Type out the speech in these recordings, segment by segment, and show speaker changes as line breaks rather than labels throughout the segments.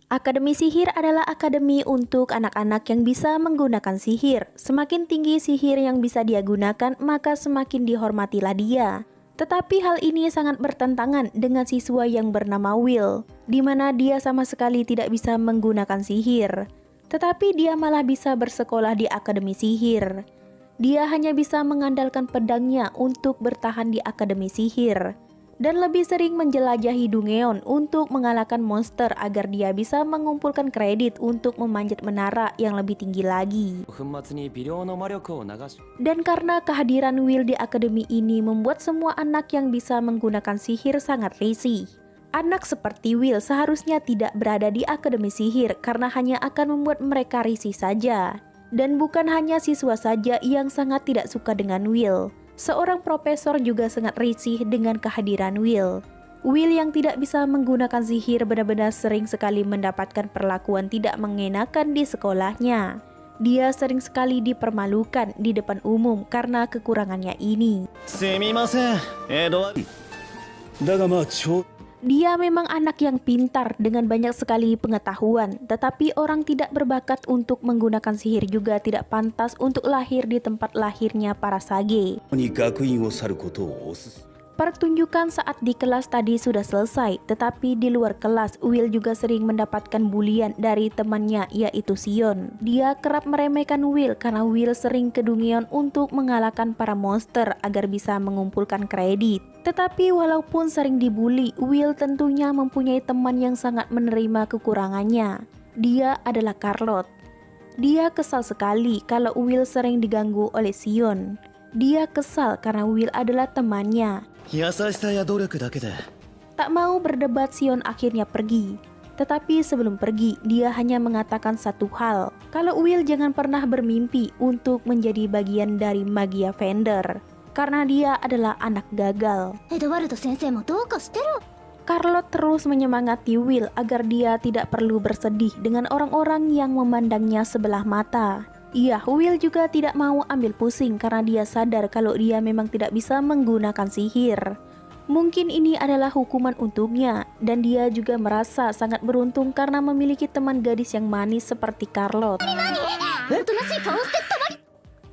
Akademi sihir adalah akademi untuk anak-anak yang bisa menggunakan sihir. Semakin tinggi sihir yang bisa dia gunakan, maka semakin dihormatilah dia. Tetapi hal ini sangat bertentangan dengan siswa yang bernama Will, di mana dia sama sekali tidak bisa menggunakan sihir. Tetapi dia malah bisa bersekolah di akademi sihir. Dia hanya bisa mengandalkan pedangnya untuk bertahan di akademi sihir. Dan lebih sering menjelajahi Dungeon untuk mengalahkan monster agar dia bisa mengumpulkan kredit untuk memanjat menara yang lebih tinggi lagi. Dan karena kehadiran Will di akademi ini membuat semua anak yang bisa menggunakan sihir sangat risih. Anak seperti Will seharusnya tidak berada di akademi sihir karena hanya akan membuat mereka risih saja. Dan bukan hanya siswa saja yang sangat tidak suka dengan Will. Seorang profesor juga sangat risih dengan kehadiran Will. Will yang tidak bisa menggunakan sihir benar-benar sering sekali mendapatkan perlakuan tidak mengenakan di sekolahnya. Dia sering sekali dipermalukan di depan umum karena kekurangannya ini. Dia memang anak yang pintar dengan banyak sekali pengetahuan, tetapi orang tidak berbakat untuk menggunakan sihir juga tidak pantas untuk lahir di tempat lahirnya para sage. Pertunjukan saat di kelas tadi sudah selesai, tetapi di luar kelas Will juga sering mendapatkan bulian dari temannya yaitu Sion. Dia kerap meremehkan Will karena Will sering ke Dungeon untuk mengalahkan para monster agar bisa mengumpulkan kredit. Tetapi walaupun sering dibully, Will tentunya mempunyai teman yang sangat menerima kekurangannya. Dia adalah Carlotte. Dia kesal sekali kalau Will sering diganggu oleh Sion. Dia kesal karena Will adalah temannya. Tak mau berdebat, Sion akhirnya pergi. Tetapi sebelum pergi, dia hanya mengatakan satu hal. Kalau Will jangan pernah bermimpi untuk menjadi bagian dari Magia Fender. Karena dia adalah anak gagal. Carlotte terus menyemangati Will agar dia tidak perlu bersedih dengan orang-orang yang memandangnya sebelah mata. Iya, Will juga tidak mau ambil pusing karena dia sadar kalau dia memang tidak bisa menggunakan sihir. Mungkin ini adalah hukuman untuknya, dan dia juga merasa sangat beruntung karena memiliki teman gadis yang manis seperti Carlotte.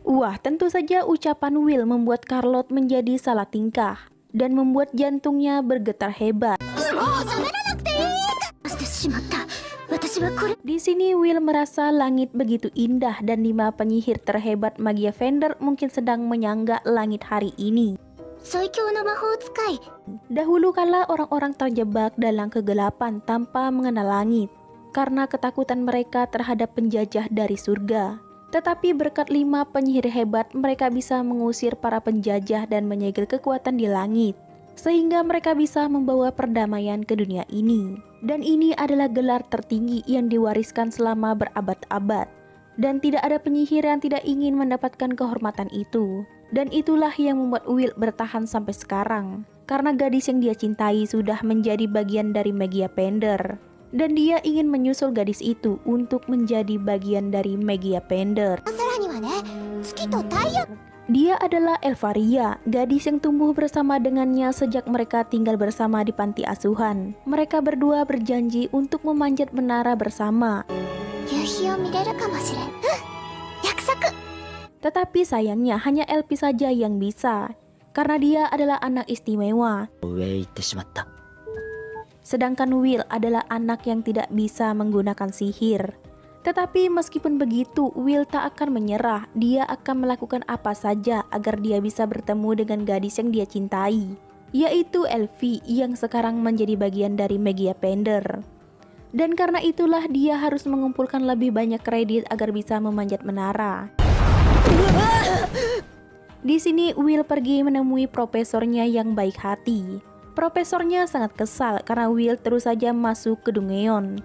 Wah, tentu saja ucapan Will membuat Carlotte menjadi salah tingkah dan membuat jantungnya bergetar hebat. Di sini Will merasa langit begitu indah dan 5 penyihir terhebat Magia Fender mungkin sedang menyanggah langit hari ini. Dahulu kala orang-orang terjebak dalam kegelapan tanpa mengenal langit karena ketakutan mereka terhadap penjajah dari surga. Tetapi berkat 5 penyihir hebat mereka bisa mengusir para penjajah dan menyegel kekuatan di langit. Sehingga mereka bisa membawa perdamaian ke dunia ini. Dan ini adalah gelar tertinggi yang diwariskan selama berabad-abad. Dan tidak ada penyihir yang tidak ingin mendapatkan kehormatan itu. Dan itulah yang membuat Will bertahan sampai sekarang. Karena gadis yang dia cintai sudah menjadi bagian dari Magia Fender. Dan dia ingin menyusul gadis itu untuk menjadi bagian dari Magia Fender. Dia adalah Elvaria, gadis yang tumbuh bersama dengannya sejak mereka tinggal bersama di panti asuhan. Mereka berdua berjanji untuk memanjat menara bersama. Tetapi sayangnya hanya Elvi saja yang bisa, karena dia adalah anak istimewa. Sedangkan Will adalah anak yang tidak bisa menggunakan sihir. Tetapi meskipun begitu, Will tak akan menyerah. Dia akan melakukan apa saja agar dia bisa bertemu dengan gadis yang dia cintai, yaitu Elvi yang sekarang menjadi bagian dari Magia Fender. Dan karena itulah dia harus mengumpulkan lebih banyak kredit agar bisa memanjat menara. Di sini Will pergi menemui profesornya yang baik hati. Profesornya sangat kesal karena Will terus saja masuk ke Dungeon.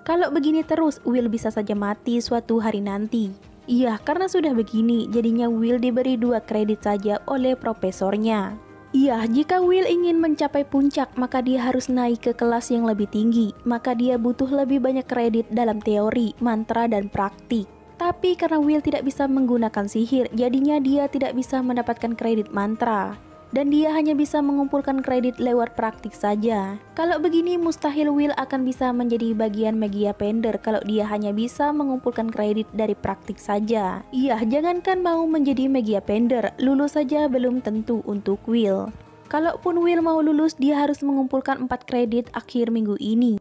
Kalau begini terus, Will bisa saja mati suatu hari nanti. Iya, karena sudah begini, jadinya Will diberi 2 kredit saja oleh profesornya. Iya, jika Will ingin mencapai puncak, maka dia harus naik ke kelas yang lebih tinggi. Maka dia butuh lebih banyak kredit dalam teori, mantra, dan praktik. Tapi karena Will tidak bisa menggunakan sihir, jadinya dia tidak bisa mendapatkan kredit mantra. dan dia hanya bisa mengumpulkan kredit lewat praktik saja. Kalau begini mustahil Will akan bisa menjadi bagian Magia Bender kalau dia hanya bisa mengumpulkan kredit dari praktik saja. Iya, jangankan mau menjadi Magia Bender, lulus saja belum tentu untuk Will. Kalaupun Will mau lulus, dia harus mengumpulkan 4 kredit akhir minggu ini.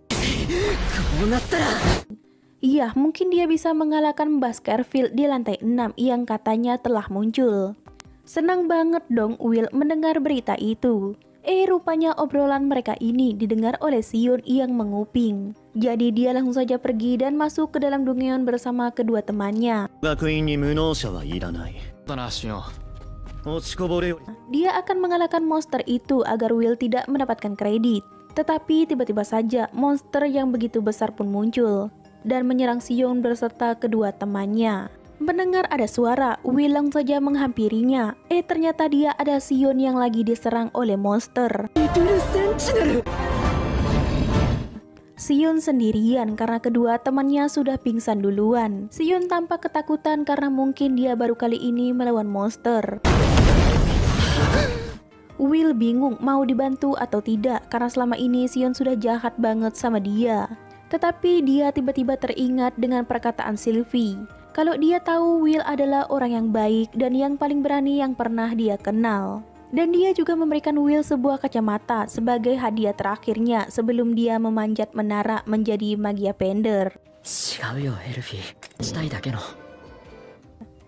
Iya, mungkin dia bisa mengalahkan Baskerville di lantai 6 yang katanya telah muncul. Senang banget dong Will mendengar berita itu. Rupanya obrolan mereka ini didengar oleh Sion yang menguping. Jadi dia langsung saja pergi dan masuk ke dalam Dungeon bersama kedua temannya. Dia akan mengalahkan monster itu agar Will tidak mendapatkan kredit. Tetapi tiba-tiba saja monster yang begitu besar pun muncul dan menyerang Sion beserta kedua temannya. Mendengar ada suara, Will langsung saja menghampirinya. Ternyata dia ada Sion yang lagi diserang oleh monster. Sion sendirian karena kedua temannya sudah pingsan duluan. Sion tampak ketakutan karena mungkin dia baru kali ini melawan monster. Will bingung mau dibantu atau tidak karena selama ini Sion sudah jahat banget sama dia. Tetapi dia tiba-tiba teringat dengan perkataan Sylvie. Kalau dia tahu Will adalah orang yang baik dan yang paling berani yang pernah dia kenal. Dan dia juga memberikan Will sebuah kacamata sebagai hadiah terakhirnya sebelum dia memanjat menara menjadi Magia Bender.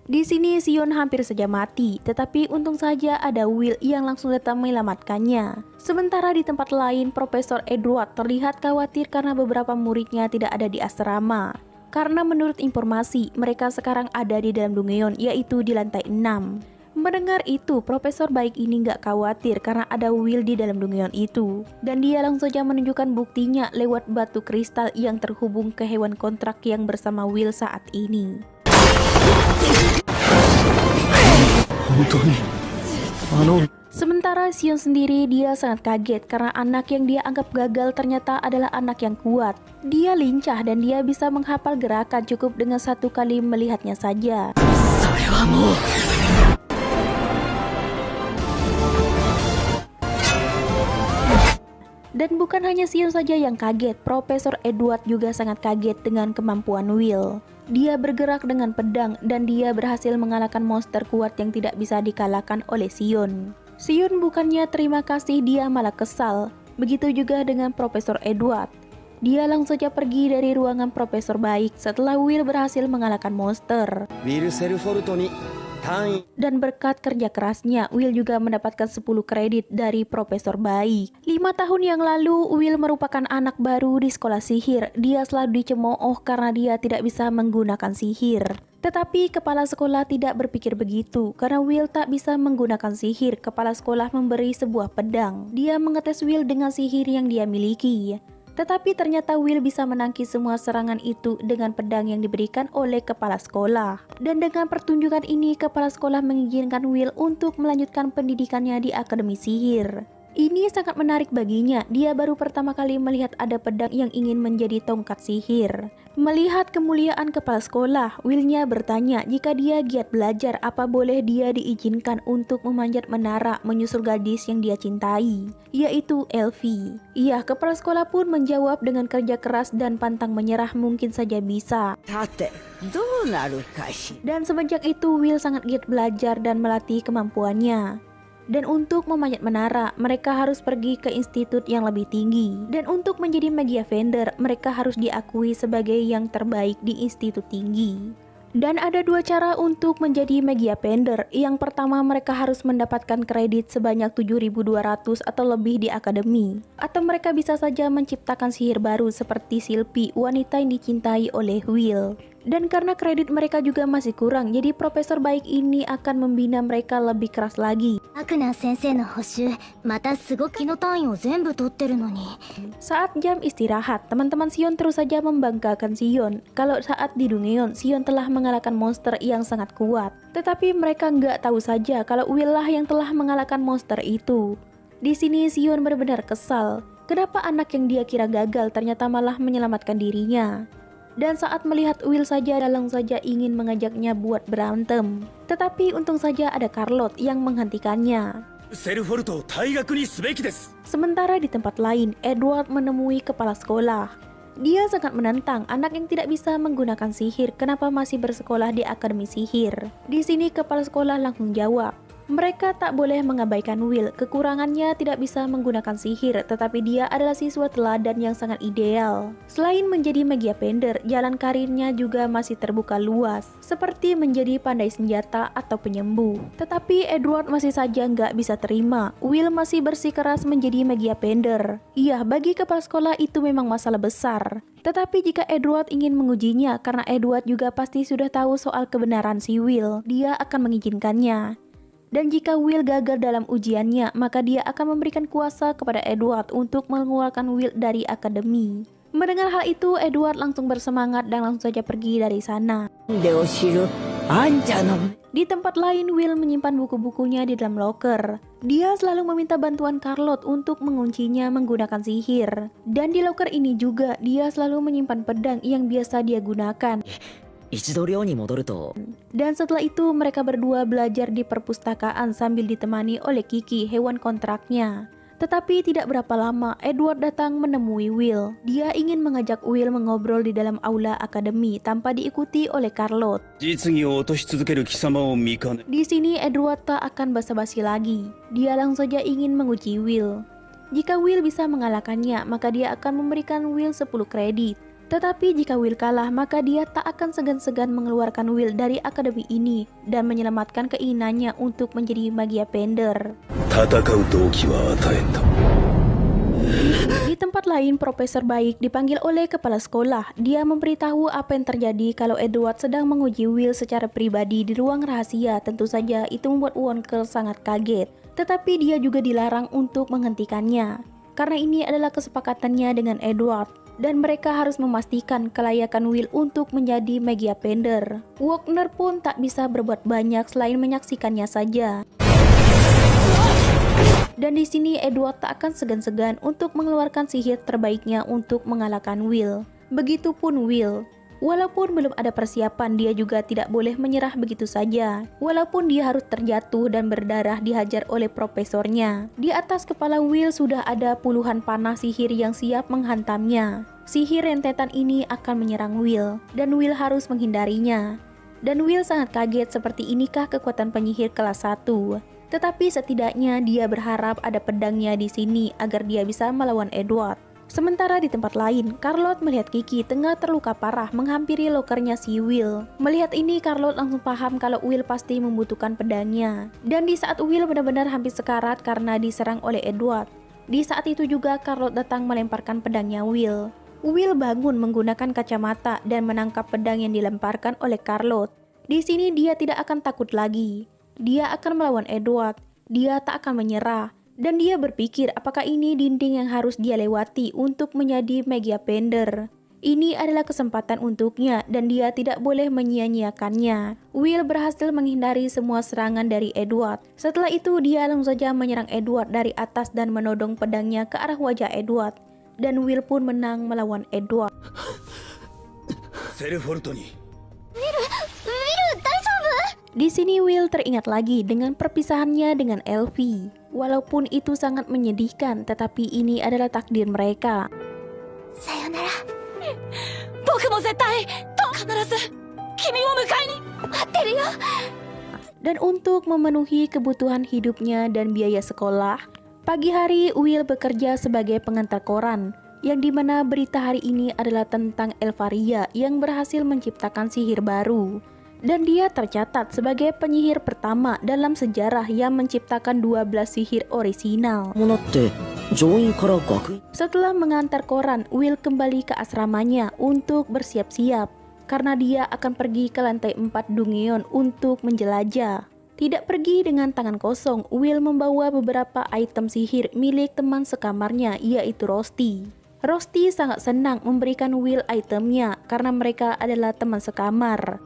Di sini Sion hampir saja mati, tetapi untung saja ada Will yang langsung datang menyelamatkannya. Sementara di tempat lain, Profesor Edward terlihat khawatir karena beberapa muridnya tidak ada di asrama. Karena menurut informasi, mereka sekarang ada di dalam Dungeon, yaitu di lantai 6. Mendengar itu, Profesor baik ini gak khawatir karena ada Will di dalam Dungeon itu. Dan dia langsung saja menunjukkan buktinya lewat batu kristal yang terhubung ke hewan kontrak yang bersama Will saat ini. Sementara Sion sendiri dia sangat kaget karena anak yang dia anggap gagal ternyata adalah anak yang kuat. Dia lincah dan dia bisa menghafal gerakan cukup dengan satu kali melihatnya saja. Dan bukan hanya Sion saja yang kaget, Profesor Edward juga sangat kaget dengan kemampuan Will. Dia bergerak dengan pedang dan dia berhasil mengalahkan monster kuat yang tidak bisa dikalahkan oleh Sion. Sion bukannya terima kasih, dia malah kesal. Begitu juga dengan Profesor Edward. Dia langsung saja pergi dari ruangan Profesor baik setelah Will berhasil mengalahkan monster. Dan berkat kerja kerasnya, Will juga mendapatkan 10 kredit dari Profesor baik. 5 tahun yang lalu, Will merupakan anak baru di sekolah sihir. Dia selalu dicemooh karena dia tidak bisa menggunakan sihir. Tetapi kepala sekolah tidak berpikir begitu. Karena Will tak bisa menggunakan sihir, kepala sekolah memberi sebuah pedang. Dia mengetes Will dengan sihir yang dia miliki. Tetapi ternyata Will bisa menangkis semua serangan itu dengan pedang yang diberikan oleh kepala sekolah. Dan dengan pertunjukan ini, kepala sekolah mengizinkan Will untuk melanjutkan pendidikannya di Akademi Sihir. Ini sangat menarik baginya, dia baru pertama kali melihat ada pedang yang ingin menjadi tongkat sihir. Melihat kemuliaan kepala sekolah, Willnya bertanya jika dia giat belajar apa boleh dia diizinkan untuk memanjat menara menyusul gadis yang dia cintai, yaitu Elfie. Iya, kepala sekolah pun menjawab dengan kerja keras dan pantang menyerah mungkin saja bisa. Dan semenjak itu Will sangat giat belajar dan melatih kemampuannya. Dan untuk memanjat menara, mereka harus pergi ke institut yang lebih tinggi. Dan untuk menjadi Magia Bender, mereka harus diakui sebagai yang terbaik di institut tinggi. Dan ada 2 cara untuk menjadi Magia Bender. Yang pertama, mereka harus mendapatkan kredit sebanyak 7.200 atau lebih di akademi. Atau mereka bisa saja menciptakan sihir baru seperti Sylvie, wanita yang dicintai oleh Will. Dan karena kredit mereka juga masih kurang, jadi profesor baik ini akan membina mereka lebih keras lagi. Saat jam istirahat, teman-teman Sion terus saja membanggakan Sion. Kalau saat di Dungeon, Sion telah mengalahkan monster yang sangat kuat. Tetapi mereka nggak tahu saja kalau Will lah yang telah mengalahkan monster itu. Di sini Sion benar-benar kesal. Kenapa anak yang dia kira gagal ternyata malah menyelamatkan dirinya? Dan saat melihat Will saja langsung saja ingin mengajaknya buat berantem. Tetapi untung saja ada Carlotte yang menghentikannya. Sementara di tempat lain, Edward menemui kepala sekolah. Dia sangat menentang anak yang tidak bisa menggunakan sihir kenapa masih bersekolah di akademi sihir. Di sini kepala sekolah langsung jawab, mereka tak boleh mengabaikan Will. Kekurangannya tidak bisa menggunakan sihir, tetapi dia adalah siswa teladan yang sangat ideal. Selain menjadi Magiapender, jalan karirnya juga masih terbuka luas, seperti menjadi pandai senjata atau penyembuh. Tetapi Edward masih saja nggak bisa terima. Will masih bersikeras menjadi Magiapender. Iya, bagi kepala sekolah itu memang masalah besar. Tetapi jika Edward ingin mengujinya, karena Edward juga pasti sudah tahu soal kebenaran si Will, dia akan mengizinkannya. Dan jika Will gagal dalam ujiannya, maka dia akan memberikan kuasa kepada Edward untuk mengeluarkan Will dari akademi. Mendengar hal itu, Edward langsung bersemangat dan langsung saja pergi dari sana. Di tempat lain, Will menyimpan buku-bukunya di dalam loker. Dia selalu meminta bantuan Charlotte untuk menguncinya menggunakan sihir. Dan di loker ini juga, dia selalu menyimpan pedang yang biasa dia gunakan. Dan setelah itu mereka berdua belajar di perpustakaan sambil ditemani oleh Kiki, hewan kontraknya. Tetapi tidak berapa lama Edward datang menemui Will. Dia ingin mengajak Will mengobrol di dalam aula akademi tanpa diikuti oleh Charlotte. Di sini Edward tak akan basa-basi lagi. Dia langsung saja ingin menguji Will. Jika Will bisa mengalahkannya, maka dia akan memberikan Will 10 kredit. Tetapi jika Will kalah, maka dia tak akan segan-segan mengeluarkan Will dari akademi ini dan menyelamatkan keinginannya untuk menjadi Magiapender. Di tempat lain, Profesor Baik dipanggil oleh kepala sekolah. Dia memberitahu apa yang terjadi kalau Edward sedang menguji Will secara pribadi di ruang rahasia. Tentu saja itu membuat Wonker sangat kaget. Tetapi dia juga dilarang untuk menghentikannya, karena ini adalah kesepakatannya dengan Edward. Dan mereka harus memastikan kelayakan Will untuk menjadi Magiapender. Wagner pun tak bisa berbuat banyak selain menyaksikannya saja. Dan di sini Edward tak akan segan-segan untuk mengeluarkan sihir terbaiknya untuk mengalahkan Will. Begitupun Will. Walaupun belum ada persiapan, dia juga tidak boleh menyerah begitu saja. Walaupun dia harus terjatuh dan berdarah dihajar oleh profesornya. Di atas kepala Will sudah ada puluhan panah sihir yang siap menghantamnya. Sihir rentetan ini akan menyerang Will, dan Will harus menghindarinya. Dan Will sangat kaget, seperti inikah kekuatan penyihir kelas 1. Tetapi setidaknya dia berharap ada pedangnya di sini agar dia bisa melawan Edward. Sementara di tempat lain, Charlotte melihat Kiki tengah terluka parah menghampiri lokernya si Will. Melihat ini, Charlotte langsung paham kalau Will pasti membutuhkan pedangnya. Dan di saat Will benar-benar hampir sekarat karena diserang oleh Edward, di saat itu juga Charlotte datang melemparkan pedangnya Will. Will bangun menggunakan kacamata dan menangkap pedang yang dilemparkan oleh Charlotte. Di sini dia tidak akan takut lagi. Dia akan melawan Edward. Dia tak akan menyerah. Dan dia berpikir apakah ini dinding yang harus dia lewati untuk menjadi Magiapender. Ini adalah kesempatan untuknya dan dia tidak boleh menyia-nyiakannya. Will berhasil menghindari semua serangan dari Edward. Setelah itu dia langsung saja menyerang Edward dari atas dan menodong pedangnya ke arah wajah Edward. Dan Will pun menang melawan Edward. Di sini Will teringat lagi dengan perpisahannya dengan Elfie. Walaupun itu sangat menyedihkan, tetapi ini adalah takdir mereka.
Sayonara. Boku mo zettai kanazu kimi wo mukai ni matteru yo.
Dan untuk memenuhi kebutuhan hidupnya dan biaya sekolah, pagi hari Will bekerja sebagai pengantar koran, yang dimana berita hari ini adalah tentang Elfaria yang berhasil menciptakan sihir baru. Dan dia tercatat sebagai penyihir pertama dalam sejarah yang menciptakan 12 sihir orisinal. Setelah mengantar koran, Will kembali ke asramanya untuk bersiap-siap, karena dia akan pergi ke lantai 4 Dungeon untuk menjelajah. Tidak pergi dengan tangan kosong, Will membawa beberapa item sihir milik teman sekamarnya, yaitu Rosti. Rosti sangat senang memberikan Will itemnya karena mereka adalah teman sekamar.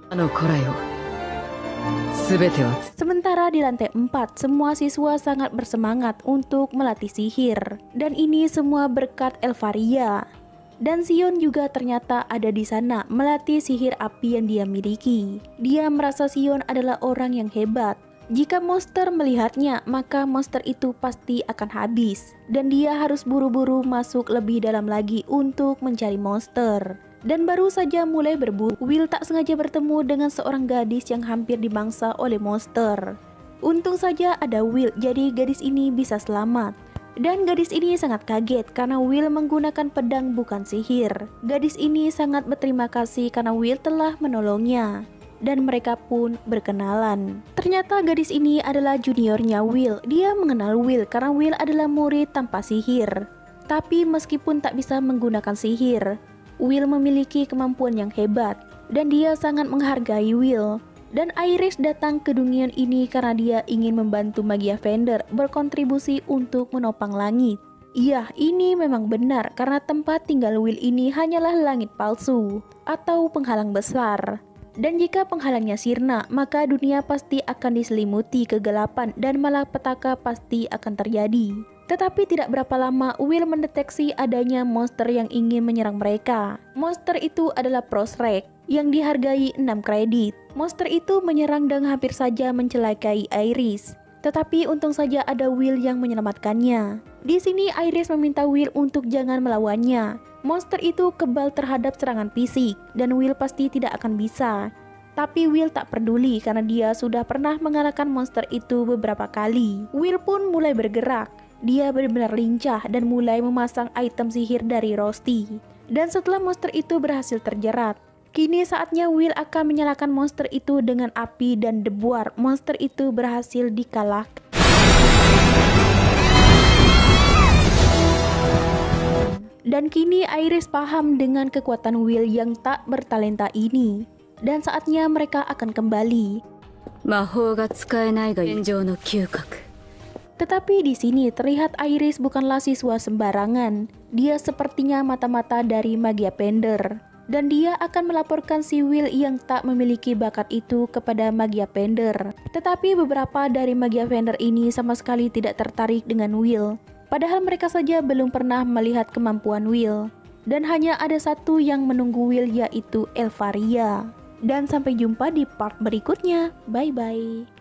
Sementara di lantai 4, semua siswa sangat bersemangat untuk melatih sihir. Dan ini semua berkat Elfaria. Dan Sion juga ternyata ada di sana melatih sihir api yang dia miliki. Dia merasa Sion adalah orang yang hebat. Jika monster melihatnya, maka monster itu pasti akan habis. Dan dia harus buru-buru masuk lebih dalam lagi untuk mencari monster. Dan baru saja mulai berburu, Will tak sengaja bertemu dengan seorang gadis yang hampir dimangsa oleh monster. Untung saja ada Will, jadi gadis ini bisa selamat. Dan gadis ini sangat kaget karena Will menggunakan pedang bukan sihir. Gadis ini sangat berterima kasih karena Will telah menolongnya. Dan mereka pun berkenalan. Ternyata gadis ini adalah juniornya Will. Dia mengenal Will karena Will adalah murid tanpa sihir. Tapi meskipun tak bisa menggunakan sihir, Will memiliki kemampuan yang hebat. Dan dia sangat menghargai Will. Dan Iris datang ke dunia ini karena dia ingin membantu Magia Fender berkontribusi untuk menopang langit. Iya, ini memang benar karena tempat tinggal Will ini hanyalah langit palsu atau penghalang besar. Dan jika penghalangnya sirna, maka dunia pasti akan diselimuti kegelapan dan malapetaka pasti akan terjadi. Tetapi tidak berapa lama Will mendeteksi adanya monster yang ingin menyerang mereka. Monster itu adalah Prosrek yang dihargai 6 kredit. Monster itu menyerang dan hampir saja mencelakai Iris. Tetapi untung saja ada Will yang menyelamatkannya. Di sini Iris meminta Will untuk jangan melawannya. Monster itu kebal terhadap serangan fisik dan Will pasti tidak akan bisa. Tapi Will tak peduli karena dia sudah pernah mengalahkan monster itu beberapa kali. Will pun mulai bergerak. Dia benar-benar lincah dan mulai memasang item sihir dari Rosti. Dan setelah monster itu berhasil terjerat, kini saatnya Will akan menyalakan monster itu dengan api dan debuar. Monster itu berhasil dikalahkan. Dan kini Iris paham dengan kekuatan Will yang tak bertalenta ini. Dan saatnya mereka akan kembali. Tetapi di sini terlihat Iris bukanlah siswa sembarangan. Dia sepertinya mata-mata dari Magia Fender. Dan dia akan melaporkan si Will yang tak memiliki bakat itu kepada Magia Fender. Tetapi beberapa dari Magia Fender ini sama sekali tidak tertarik dengan Will. Padahal mereka saja belum pernah melihat kemampuan Will. Dan hanya ada satu yang menunggu Will, yaitu Elvaria. Dan sampai jumpa di part berikutnya. Bye-bye.